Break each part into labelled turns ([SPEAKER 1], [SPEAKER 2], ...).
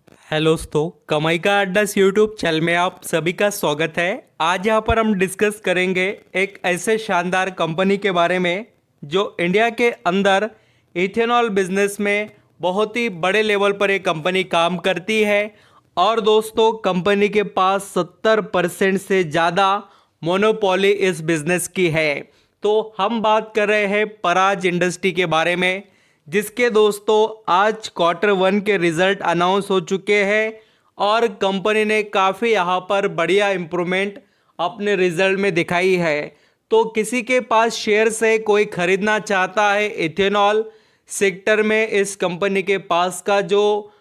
[SPEAKER 1] Hello दोस्तों, कमाई का अड्डा यूट्यूब चैनल में आप सभी का स्वागत है। आज यहाँ पर हम डिस्कस करेंगे एक ऐसे शानदार कंपनी के बारे में जो इंडिया के अंदर इथेनॉल बिजनेस में बहुत ही बड़े लेवल पर एक कंपनी काम करती है। और दोस्तों, कंपनी के पास 70% से ज़्यादा मोनोपोली इस बिजनेस की है। तो हम बात कर रहे हैं पराज इंडस्ट्री के बारे में, जिसके दोस्तों आज Q1 के रिजल्ट अनाउंस हो चुके हैं और कंपनी ने काफ़ी यहाँ पर बढ़िया इम्प्रूवमेंट अपने रिजल्ट में दिखाई है। तो किसी के पास शेयर्स है, कोई खरीदना चाहता है इथेनॉल सेक्टर में, इस कंपनी के पास का जो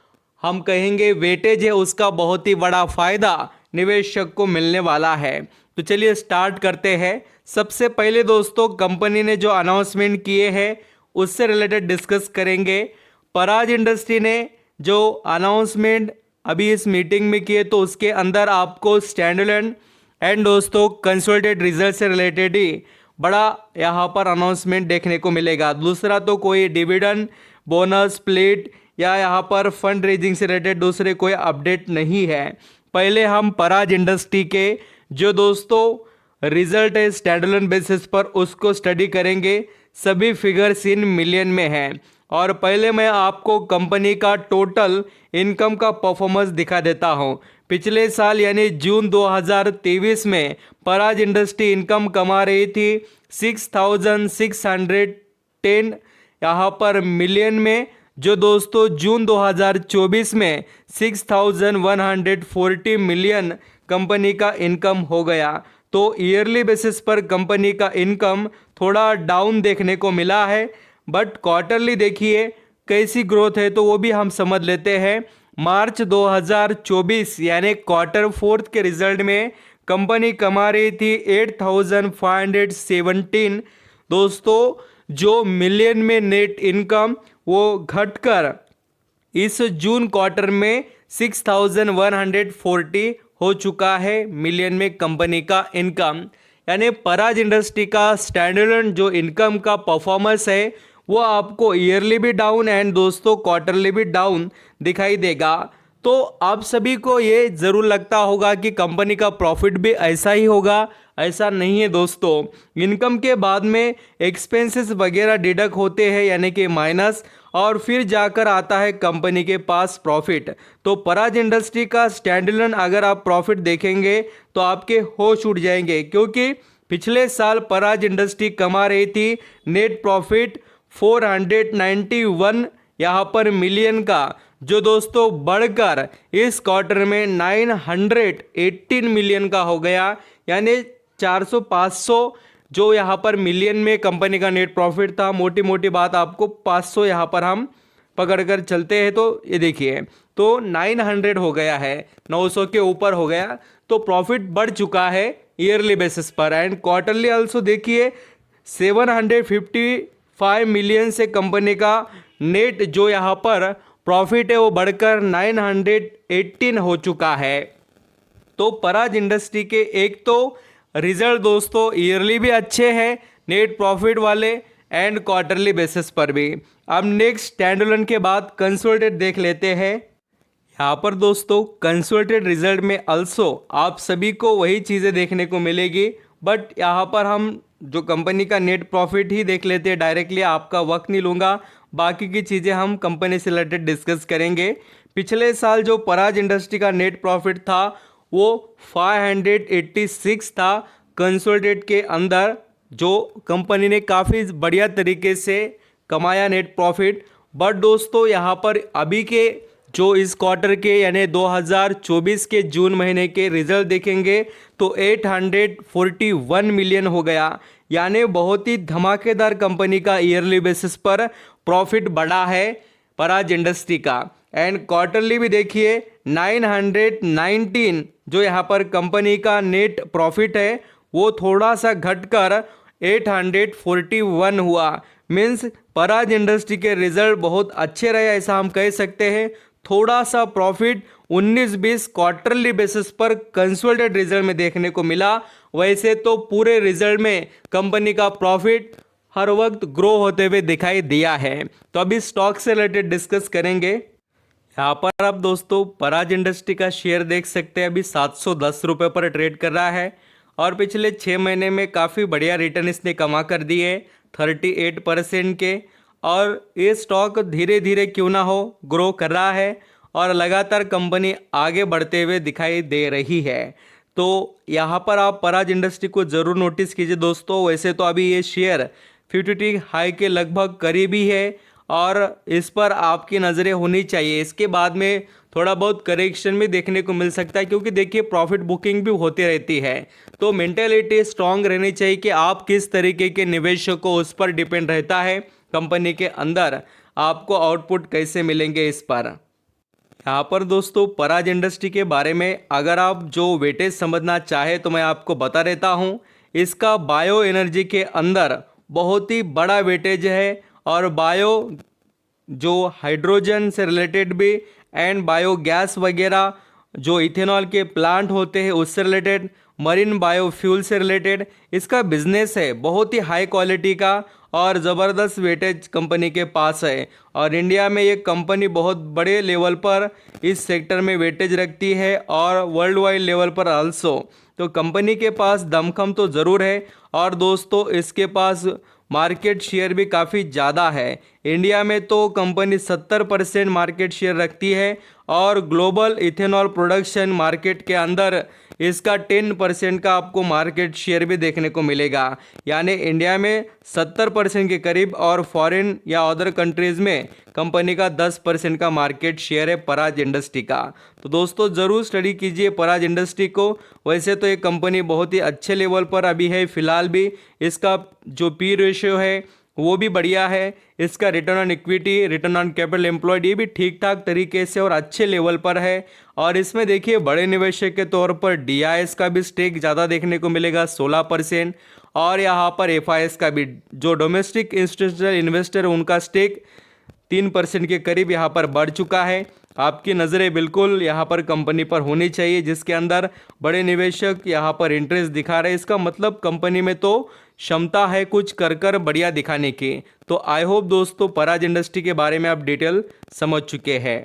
[SPEAKER 1] हम कहेंगे वेटेज है उसका बहुत ही बड़ा फायदा निवेशक को मिलने वाला है। तो चलिए स्टार्ट करते हैं। सबसे पहले दोस्तों, कंपनी ने जो अनाउंसमेंट किए हैं उससे रिलेटेड डिस्कस करेंगे। पराज इंडस्ट्री ने जो अनाउंसमेंट अभी इस मीटिंग में किए तो उसके अंदर आपको स्टैंडअलोन एंड दोस्तों कंसोलिडेटेड रिजल्ट से रिलेटेड ही बड़ा यहाँ पर अनाउंसमेंट देखने को मिलेगा। दूसरा तो कोई डिविडेंड, बोनस, स्प्लिट या यहाँ पर फंड रेजिंग से रिलेटेड दूसरे कोई अपडेट नहीं है। पहले हम पराज इंडस्ट्री के जो दोस्तों रिजल्ट है स्टैंडअलोन बेसिस पर उसको स्टडी करेंगे। सभी फिगर्स इन मिलियन में हैं। और पहले मैं आपको कंपनी का टोटल इनकम का परफॉर्मेंस दिखा देता हूं। पिछले साल यानी जून 2023 में पराज इंडस्ट्री इनकम कमा रही थी 6,610 यहाँ पर मिलियन में, जो दोस्तों जून 2024 में 6,140 मिलियन कंपनी का इनकम हो गया। तो ईयरली बेसिस पर कंपनी का इनकम थोड़ा डाउन देखने को मिला है, बट क्वार्टरली देखिए कैसी ग्रोथ है तो वो भी हम समझ लेते हैं। मार्च 2024 यानी Q4 के रिजल्ट में कंपनी कमा रही थी 8,517 दोस्तों, जो मिलियन में नेट इनकम वो घटकर इस जून क्वार्टर में 6,140 हो चुका है मिलियन में कंपनी का इनकम। यानी पराज इंडस्ट्री का स्टैंडअलोन जो इनकम का परफॉर्मेंस है वो आपको ईयरली भी डाउन एंड दोस्तों क्वार्टरली भी डाउन दिखाई देगा। तो आप सभी को ये ज़रूर लगता होगा कि कंपनी का प्रॉफिट भी ऐसा ही होगा। ऐसा नहीं है दोस्तों, इनकम के बाद में एक्सपेंसेस वगैरह डिडक्ट होते हैं यानी कि माइनस, और फिर जाकर आता है कंपनी के पास प्रॉफिट। तो पराज इंडस्ट्री का स्टैंडअलोन अगर आप प्रॉफिट देखेंगे तो आपके होश उड़ जाएंगे, क्योंकि पिछले साल पराज इंडस्ट्री कमा रही थी नेट प्रॉफिट 491 यहाँ पर मिलियन का, जो दोस्तों बढ़कर इस क्वार्टर में 918 मिलियन का हो गया। यानी 400-500 जो यहाँ पर मिलियन में कंपनी का नेट प्रॉफिट था, मोटी मोटी बात आपको 500 यहाँ पर हम पकड़कर चलते हैं तो ये देखिए तो 900 हो गया है, 900 के ऊपर हो गया। तो प्रॉफिट बढ़ चुका है ईयरली बेसिस पर। एंड क्वार्टरली ऑल्सो देखिए 755 मिलियन से कंपनी का नेट जो यहाँ पर प्रॉफिट है वो बढ़कर 918 हो चुका है। तो पराज इंडस्ट्री के एक तो रिजल्ट दोस्तों ईयरली भी अच्छे हैं नेट प्रॉफिट वाले एंड क्वार्टरली बेसिस पर भी। अब नेक्स्ट स्टैंडअलोन के बाद कंसोलिडेटेड देख लेते हैं। यहाँ पर दोस्तों कंसोलिडेटेड रिजल्ट में अल्सो आप सभी को वही चीज़ें देखने को मिलेगी, बट यहाँ पर हम जो कंपनी का नेट प्रॉफिट ही देख लेते हैं डायरेक्टली, आपका वक्त नहीं लूँगा, बाकी की चीज़ें हम कंपनी से रिलेटेड डिस्कस करेंगे। पिछले साल जो पराज इंडस्ट्री का नेट प्रॉफिट था वो 586 था कंसोलिडेट के अंदर, जो कंपनी ने काफ़ी बढ़िया तरीके से कमाया नेट प्रॉफिट। बट दोस्तों यहाँ पर अभी के जो इस क्वार्टर के यानी 2024 के जून महीने के रिजल्ट देखेंगे तो 841 मिलियन हो गया। यानी बहुत ही धमाकेदार कंपनी का ईयरली बेसिस पर प्रॉफिट बढ़ा है पराज इंडस्ट्री का। एंड क्वार्टरली भी देखिए 919 जो यहाँ पर कंपनी का नेट प्रॉफिट है वो थोड़ा सा घटकर 841 हुआ। मीन्स पराज इंडस्ट्री के रिजल्ट बहुत अच्छे रहे ऐसा हम कह सकते हैं। थोड़ा सा प्रॉफिट 19-20 क्वार्टरली बेसिस पर कंसोलिडेटेड रिजल्ट में देखने को मिला। वैसे तो पूरे रिजल्ट में कंपनी का प्रॉफिट हर वक्त ग्रो होते हुए दिखाई दिया है। तो अभी स्टॉक से रिलेटेड डिस्कस करेंगे। यहाँ पर आप दोस्तों पराज इंडस्ट्री का शेयर देख सकते हैं, अभी 710 रुपये पर ट्रेड कर रहा है और पिछले 6 महीने में काफ़ी बढ़िया रिटर्न इसने कमा कर दिए 38% के। और ये स्टॉक धीरे धीरे क्यों ना हो ग्रो कर रहा है और लगातार कंपनी आगे बढ़ते हुए दिखाई दे रही है। तो यहाँ पर आप पराज इंडस्ट्री को ज़रूर नोटिस कीजिए दोस्तों। वैसे तो अभी ये शेयर 52 हाई के लगभग करीब ही है और इस पर आपकी नज़रें होनी चाहिए। इसके बाद में थोड़ा बहुत करेक्शन भी देखने को मिल सकता है, क्योंकि देखिए प्रॉफिट बुकिंग भी होती रहती है। तो मेंटेलिटी स्ट्रांग रहनी चाहिए कि आप किस तरीके के निवेशक को, उस पर डिपेंड रहता है कंपनी के अंदर आपको आउटपुट कैसे मिलेंगे इस पर। यहाँ पर दोस्तों पराज इंडस्ट्री के बारे में अगर आप जो वेटेज समझना चाहे तो मैं आपको बता देता हूँ। इसका बायो एनर्जी के अंदर बहुत ही बड़ा वेटेज है और बायो जो हाइड्रोजन से रिलेटेड भी एंड बायो गैस वगैरह जो इथेनॉल के प्लांट होते हैं उससे रिलेटेड, मरीन बायोफ्यूल से रिलेटेड इसका बिजनेस है, बहुत ही हाई क्वालिटी का और ज़बरदस्त वेटेज कंपनी के पास है। और इंडिया में ये कंपनी बहुत बड़े लेवल पर इस सेक्टर में वेटेज रखती है और वर्ल्ड वाइड लेवल पर आल्सो। तो कंपनी के पास दमखम तो ज़रूर है और दोस्तों इसके पास मार्केट शेयर भी काफ़ी ज़्यादा है। इंडिया में तो कंपनी 70% मार्केट शेयर रखती है और ग्लोबल इथेनॉल प्रोडक्शन मार्केट के अंदर इसका 10% का आपको मार्केट शेयर भी देखने को मिलेगा। यानी इंडिया में 70% के करीब और फॉरेन या अदर कंट्रीज़ में कंपनी का 10% का मार्केट शेयर है पराज इंडस्ट्री का। तो दोस्तों ज़रूर स्टडी कीजिए पराज इंडस्ट्री को। वैसे तो ये कंपनी बहुत ही अच्छे लेवल पर अभी है, फिलहाल भी इसका जो पी रेशियो है वो भी बढ़िया है। इसका return on equity, return on capital employed ये भी ठीक ठाक तरीके से और अच्छे लेवल पर है। और इसमें देखिए बड़े निवेशक के तौर पर DIS का भी स्टेक ज़्यादा देखने को मिलेगा 16% और यहाँ पर FIS का भी, जो डोमेस्टिक इंस्टीट्यूशनल इन्वेस्टर उनका स्टेक 3% के करीब यहाँ पर बढ़ चुका है। आपकी नज़रें बिल्कुल यहाँ पर कंपनी पर होनी चाहिए जिसके अंदर बड़े निवेशक यहाँ पर इंटरेस्ट दिखा रहे हैं। इसका मतलब कंपनी में तो क्षमता है कुछ कर बढ़िया दिखाने की। तो आई होप दोस्तों पराज इंडस्ट्री के बारे में आप डिटेल समझ चुके हैं।